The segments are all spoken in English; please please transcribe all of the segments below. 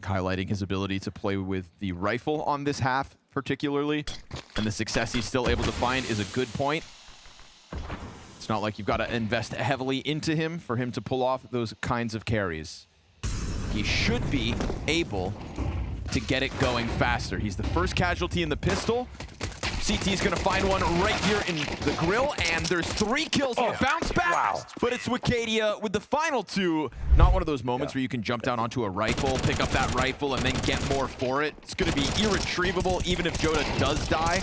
highlighting his ability to play with the rifle on this half particularly, and the success he's still able to find is a good point. It's not like you've got to invest heavily into him for him to pull off those kinds of carries. He should be able to get it going faster. He's the first casualty in the pistol. CT's gonna find one right here in the grill, and there's 3 kills. Oh, bounce back, wow. But it's Wicadia with the final 2. Not one of those moments where you can jump down onto a rifle, pick up that rifle, and then get more for it. It's gonna be irretrievable even if jottAA does die,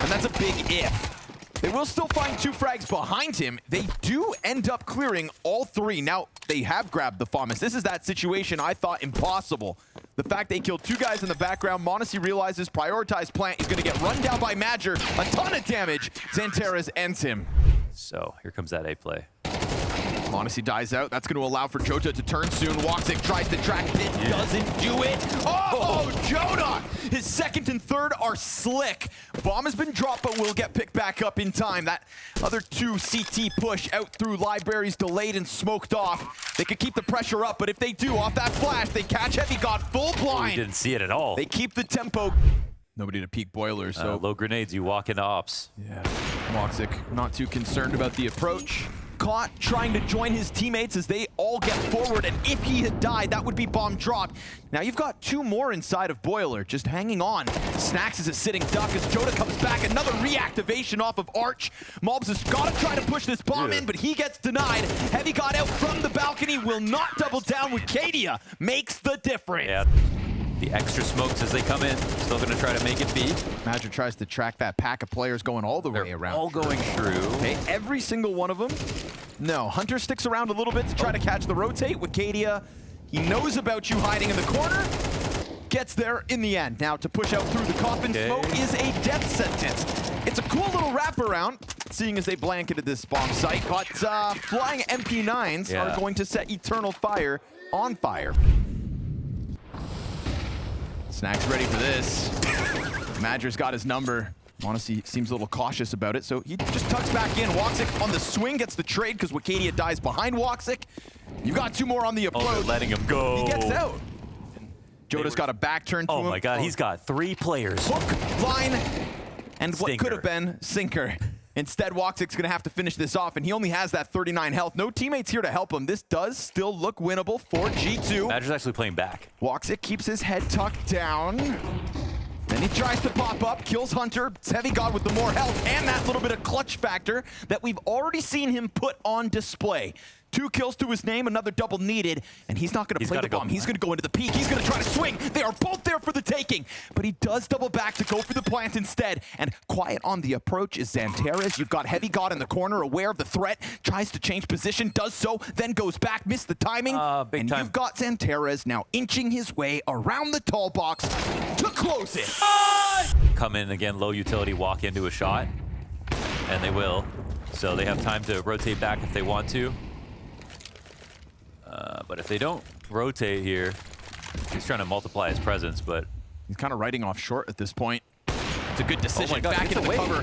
and that's a big if. They will still find 2 frags behind him. They do end up clearing all 3. Now, they have grabbed the FAMAS. This is that situation I thought impossible. The fact they killed 2 guys in the background, m0NESY realizes prioritized plant is going to get run down by Major. A ton of damage. XANTARES ends him. So, here comes that A play. m0NESY dies out. That's going to allow for jottAA to turn soon. woxic tries to track Pit, doesn't do it. Oh, jottAA! His second and third are slick. Bomb has been dropped, but will get picked back up in time. That other 2 CT push out through libraries, delayed and smoked off. They could keep the pressure up, but if they do, off that flash, they catch Heavy God full blind. We didn't see it at all. They keep the tempo. Nobody to peek boiler, so... low grenades, you walk into ops. Yeah, woxic not too concerned about the approach. Caught trying to join his teammates as they all get forward, and if he had died, that would be bomb dropped. Now you've got 2 more inside of boiler, just hanging on. Snacks is a sitting duck as jottAA comes back. Another reactivation off of Arch. Mobs has got to try to push this bomb in, but he gets denied. Heavy got out from the balcony, will not double down. Wicadia makes the difference. Yeah. The extra smokes as they come in. Still going to try to make it be. Major tries to track that pack of players going all the way around. All going through. Okay, every single one of them. No, Hunter sticks around a little bit to try to catch the rotate. Wicadia, he knows about you hiding in the corner. Gets there in the end. Now to push out through the coffin smoke is a death sentence. It's a cool little wraparound, seeing as they blanketed this bomb site. But flying MP9s are going to set eternalfire on fire. Snacks ready for this. Major's got his number. m0NESY seems a little cautious about it, so he just tucks back in. woxic on the swing gets the trade because Wicadia dies behind woxic. You've got 2 more on the approach. Oh, they're letting him go. He gets out. jottAA's got a back turn to him. Oh my god, he's got 3 players. Hook, line, and Stinker. what could have been sinker. Instead, woxic's gonna have to finish this off, and he only has that 39 health. No teammates here to help him. This does still look winnable for G2. Major's actually playing back. woxic keeps his head tucked down. Then he tries to pop up, kills Hunter. It's Heavy God with the more health and that little bit of clutch factor that we've already seen him put on display. 2 kills to his name, another double needed, and he's not going to play the bomb. He's going to go into the peak. He's going to try to swing. They are both there for the taking, but he does double back to go for the plant instead. And quiet on the approach is XANTARES. You've got Heavy God in the corner, aware of the threat, tries to change position, does so, then goes back, missed the timing. And you've got XANTARES now inching his way around the tall box to close it. Come in again, low utility, walk into a shot, and they will. So they have time to rotate back if they want to. But if they don't rotate here, he's trying to multiply his presence, but... He's kind of riding off short at this point. It's a good decision. Back into the cover.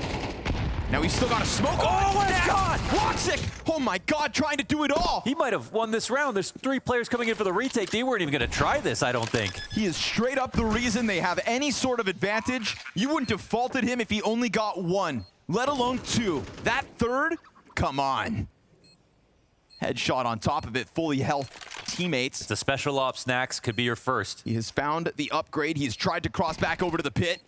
Now he's still got a smoke. Oh my god! woxic! Oh my god, trying to do it all! He might have won this round. There's 3 players coming in for the retake. They weren't even going to try this, I don't think. He is straight up the reason they have any sort of advantage. You wouldn't have faulted him if he only got 1, let alone 2. That third? Come on. Headshot on top of it, fully health teammates. It's a special ops. Snacks could be your first. He has found the upgrade. He's tried to cross back over to the pit.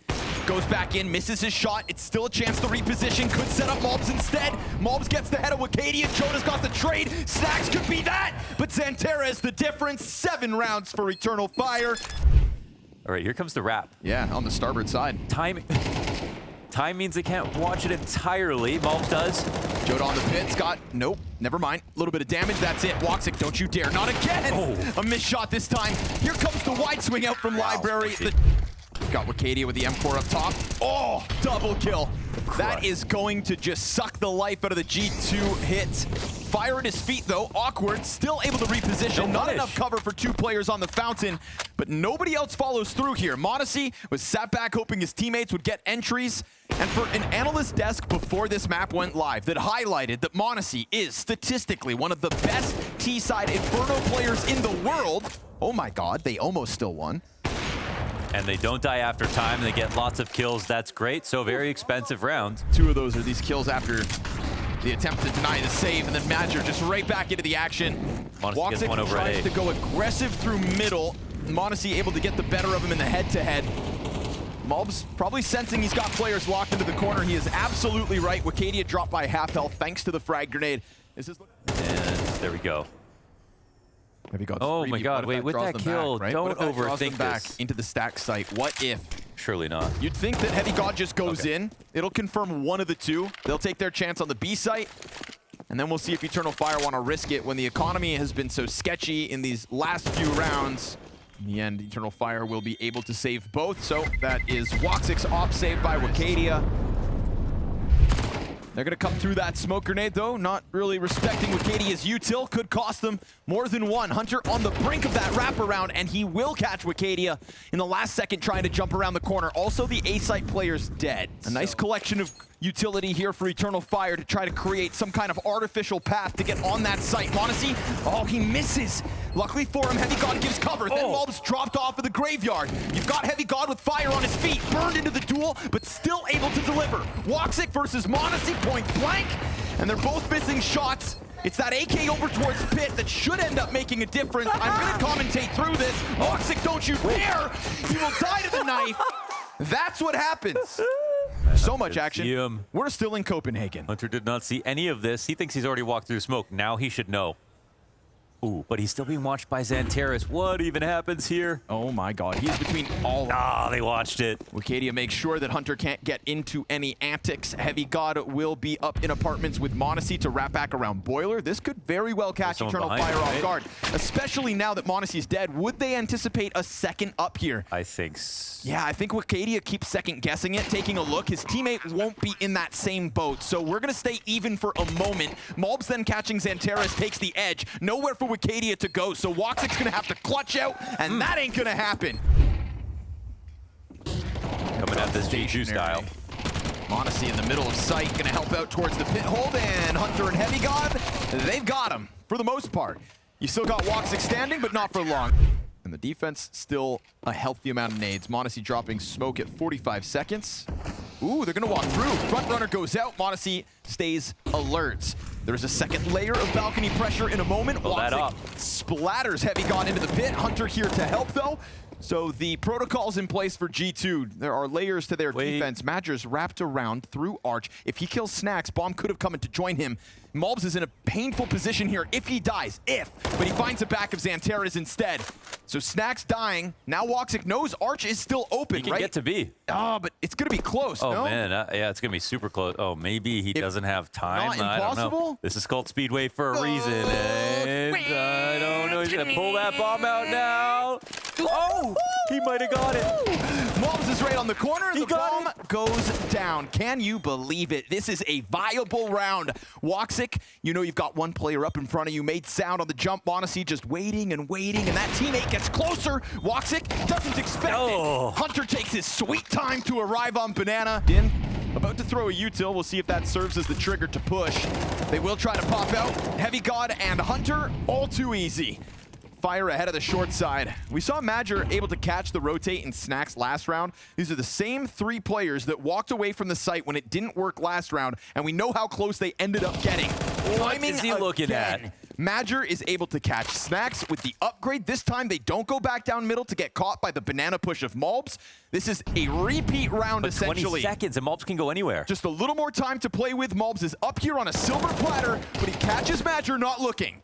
Goes back in, misses his shot. It's still a chance to reposition. Could set up Mobs instead. Mobs gets the head of Wicadia. jottAA's got the trade. Snacks could be that. But XANTARES the difference. 7 rounds for eternalfire. All right, here comes the wrap. Yeah, on the starboard side. Time means they can't watch it entirely. Mobs does. jottAA on the pit. Scott, nope, never mind. A little bit of damage, that's it. woxic, don't you dare. Not again! A missed shot this time. Here comes the wide swing out from library. Got Wicadia with the M4 up top. Oh, double kill. That is going to just suck the life out of the G2 hit. Fire at his feet, though. Awkward. Still able to reposition. Not enough cover for 2 players on the fountain, but nobody else follows through here. m0NESY was sat back hoping his teammates would get entries. And for an analyst desk before this map went live that highlighted that m0NESY is statistically one of the best T-side Inferno players in the world. Oh my god, they almost still won. and they don't die after time, and they get lots of kills. That's great. So very expensive round. 2 of those are these kills after the attempt to deny the save, and then Madger just right back into the action. Monacy gets one over tries at to go aggressive through middle. Monacy able to get the better of him in the head-to-head. Mulb's probably sensing he's got players locked into the corner. He is absolutely right. Wicadia dropped by half health thanks to the frag grenade. And there we go. Oh my God, wait, with that kill, don't overthink back this. into the stack site. What if? Surely not. You'd think that Heavy God just goes in. It'll confirm one of the two. They'll take their chance on the B site. And then we'll see if Eternal Fire want to risk it when the economy has been so sketchy in these last few rounds. In the end, Eternal Fire will be able to save both. So that is woxic's op save by Wicadia. They're going to come through that smoke grenade, though. Not really respecting Wicadia's util. Could cost them more than one. Hunter on the brink of that wraparound, and he will catch Wicadia in the last second trying to jump around the corner. Also, the A-site player's dead. A nice collection of utility here for Eternal Fire to try to create some kind of artificial path to get on that site. Monacy, oh, he misses. Luckily for him, Heavy God gives cover. Then Mulb's dropped off of the graveyard. You've got Heavy God with fire on his feet, burned into the duel, but still able to deliver. Woxic versus Monacy, point blank, and they're both missing shots. It's that AK over towards Pit that should end up making a difference. I'm gonna commentate through this. Woxic, don't you dare! He will die to the knife. That's what happens. So much action. We're still in Copenhagen. Hunter did not see any of this. He thinks he's already walked through smoke. Now he should know. Ooh, but he's still being watched by XANTARES. What even happens here? Oh my God, he's between all of them. Ah, they watched it. Wicadia makes sure that Hunter can't get into any antics. Heavy God will be up in apartments with Monacy to wrap back around Boiler. This could very well catch Eternal Fire off guard, especially now that Monacy's dead. Would they anticipate a second up here? I think yeah, I think Wicadia keeps second guessing it, taking a look. His teammate won't be in that same boat, so we're gonna stay even for a moment. Mulb's then catching XANTARES takes the edge. Nowhere for Wicadia to go, so woxic's gonna have to clutch out, and that ain't gonna happen. Coming at this G2 style. Monacy in the middle of sight, gonna help out towards the pit hold, and Hunter and Heavy God, they've got him for the most part. You still got woxic standing, but not for long. And the defense still a healthy amount of nades. Monacy dropping smoke at 45 seconds. Ooh, they're gonna walk through. Front runner goes out. Monacy stays alert. There's a second layer of balcony pressure in a moment. Woxic splatters Heavy God into the pit. Hunter here to help, though. So the protocol's in place for G2. There are layers to their defense. Madger's wrapped around through Arch. If he kills Snacks, Bomb could have come in to join him. Mulbs is in a painful position here if he dies, but he finds the back of XANTARES instead. So Snacks dying. Now woxic knows Arch is still open, He can get to B. Oh, but it's going to be close, no? no? Man, yeah, it's going to be super close. Oh, maybe he doesn't have time. Not impossible? I don't know. This is called Speedway for a reason. And I don't know. He's going to pull that bomb out now. Oh, he might have got it. Mulbs is right on the corner. The bomb goes down. Can you believe it? This is a viable round. Woxic, you know you've got one player up in front of you. Made sound on the jump. Monacy just waiting and waiting, and that teammate gets closer. Woxic doesn't expect it. Hunter takes his sweet time to arrive on Banana. Din, about to throw a util. We'll see if that serves as the trigger to push. They will try to pop out. Heavy God and Hunter, all too easy. Fire ahead of the short side. We saw Madger able to catch the rotate in Snacks last round. These are the same 3 players that walked away from the site when it didn't work last round, and we know how close they ended up getting. What is he looking at? Madger is able to catch Snacks with the upgrade. This time they don't go back down middle to get caught by the banana push of Mulbs. This is a repeat round, essentially. 20 seconds and Mulbs can go anywhere. Just a little more time to play with. Mulbs is up here on a silver platter, but he catches Madger not looking.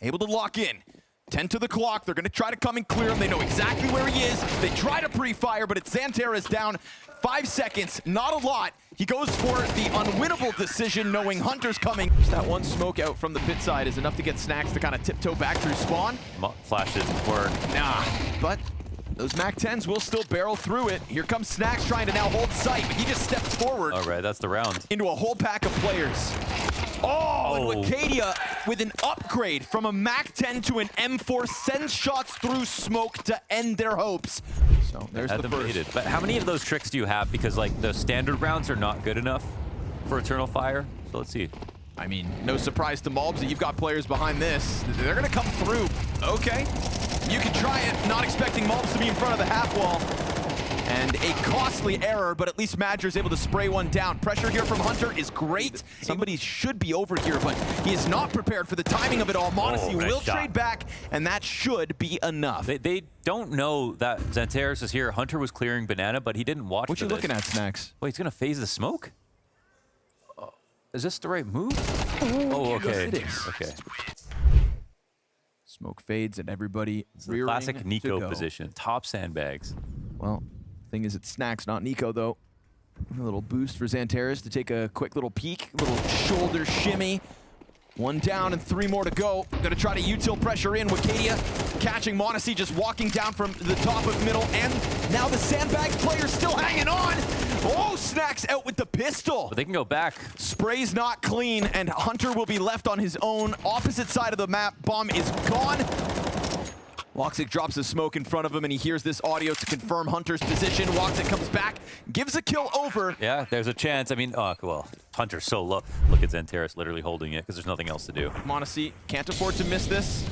Able to lock in. 10 to the clock. They're going to try to come and clear him. They know exactly where he is. They try to pre-fire, but it's XANTARES down. 5 seconds, not a lot. He goes for the unwinnable decision, knowing Hunter's coming. Just that one smoke out from the pit side is enough to get Snacks to kind of tiptoe back through spawn. Flash didn't work. Nah, but those MAC-10s will still barrel through it. Here comes Snacks trying to now hold sight, but he just steps forward. All right, that's the round. Into a whole pack of players. Oh, and Wicadia with an upgrade from a MAC-10 to an M4 sends shots through smoke to end their hopes. So there's the first. But how many of those tricks do you have? Because like the standard rounds are not good enough for Eternal Fire. So let's see. I mean, no surprise to Mulbs that you've got players behind this. They're gonna come through. Okay, you can try it, not expecting Mulbs to be in front of the half wall. And a costly error, but at least Madger's able to spray one down. Pressure here from Hunter is great. Somebody should be over here, but he is not prepared for the timing of it all. Monacy will trade back, and that should be enough. They don't know that XANTARES is here. Hunter was clearing banana, but he didn't watch What you looking at, Snacks? Wait, he's going to phase the smoke? Is this the right move? Oh, okay. Yes, it is. Okay. Smoke fades and everybody rearing Classic to Nico go. position. Top sandbags. Well, thing is, it's Snacks, not Nico, though. A little boost for XANTARES to take a quick little peek. Little shoulder shimmy. One down and 3 more to go. Gonna try to util pressure in. Wicadia catching Monacy, just walking down from the top of middle. And now the Sandbags player still hanging on. Oh, Snacks out with the pistol. But they can go back. Spray's not clean, and Hunter will be left on his own. Opposite side of the map, bomb is gone. woxic drops the smoke in front of him, and he hears this audio to confirm Hunter's position. woxic comes back, gives a kill over. Yeah, there's a chance. I mean, oh, well, Hunter's so low. Look at XANTARES literally holding it because there's nothing else to do. Monacy can't afford to miss this.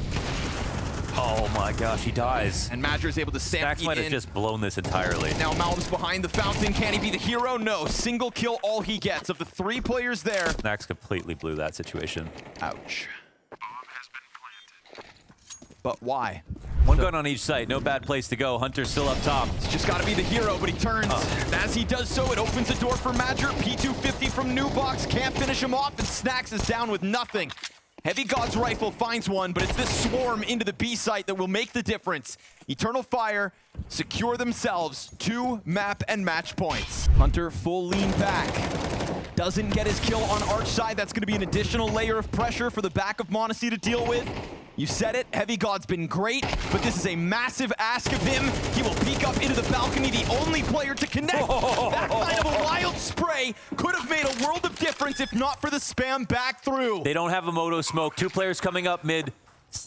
Oh my gosh, he dies. And Madger is able to Snacks stampede might have in. just blown this entirely. Now Malm's behind the fountain. Can he be the hero? No. Single kill all he gets. Of the 3 players there. Snacks completely blew that situation. Ouch. But why? One gun on each site, no bad place to go. Hunter's still up top. He's just got to be the hero, but he turns. And as he does so, it opens the door for Madger. P250 from New Box can't finish him off, and Snacks is down with nothing. Heavy God's rifle finds one, but it's this swarm into the B site that will make the difference. Eternal Fire secure themselves 2 map and match points. Hunter full lean back. Doesn't get his kill on Arch side. That's going to be an additional layer of pressure for the back of Monacy to deal with. You said it, Heavy God's been great, but this is a massive ask of him. He will peek up into the balcony, the only player to connect. That kind of a wild spray could have made a world of difference if not for the spam back through. They don't have a moto smoke. 2 players coming up mid.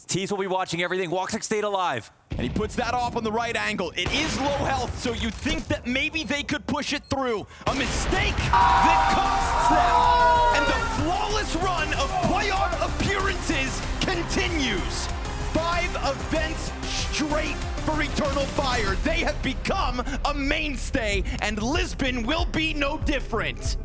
Tees will be watching everything. woxic stayed alive. And he puts that off on the right angle. It is low health, so you'd think that maybe they could push it through. A mistake that costs them. And the flawless run of playoff appearances continues. 5 events straight for Eternal Fire. They have become a mainstay, and Lisbon will be no different.